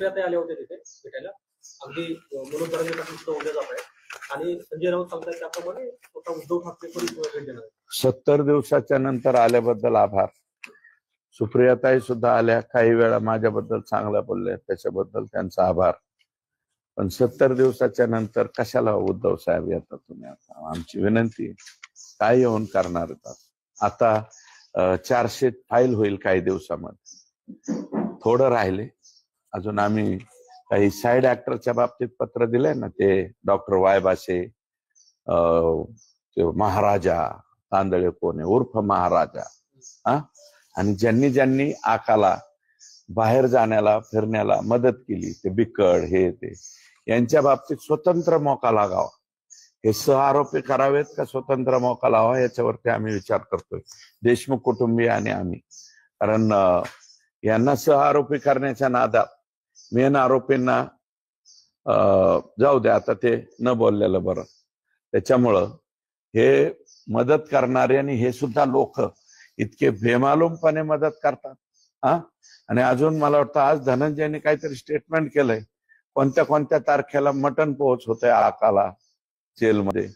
सुप्रियाताई आले होते तिथे भेटायला. अगदी मनोधरणीसाठी उद्या जात आहे आणि संजय राऊत सांगतात त्याप्रमाणे स्वतः उद्धव ठाकरे पण भेट देणार. 70 दिवसाच्या नंतर आल्याबद्दल आभार. सुप्रियाताई सुद्धा आल्या, काही वेळा माझ्याबद्दल चांगल्या बोलल्या, त्याच्याबद्दल त्यांचा आभार. पण 70 दिवसाच्या नंतर कशाला उद्धव साहेब येतात तुम्ही? आता आमची विनंती, काय येऊन करणार आता? 400 फाईल होईल काही दिवसामध्ये, थोडं राहिले अजून. आम्ही काही साईड ऍक्टरच्या बाबतीत पत्र दिलंय ना, ते डॉक्टर वाय बासे, महाराजा तांदळे कोणे उर्फ महाराजा, आणि ज्यांनी आकाला बाहेर जाण्याला फिरण्याला मदत केली, ते बिकड हे ते, यांच्या बाबतीत स्वतंत्र मोका लागावा. हे सहआरोपी करावेत का स्वतंत्र मोका लावा, याच्यावरती आम्ही विचार करतोय, देशमुख कुटुंबीय आणि आम्ही. कारण यांना सहआरोपी करण्याच्या नादात मेन आरोपींना जाऊ द्या, आता ते न बोललेलं बरं. त्याच्यामुळं हे मदत करणारे आणि हे सुद्धा लोक इतके बेमालूमपणे मदत करतात. आणि अजून मला वाटतं आज धनंजयने काहीतरी स्टेटमेंट केलंय, कोणत्या तारखेला मटण पोहोच होतंय आकाला जेलमध्ये.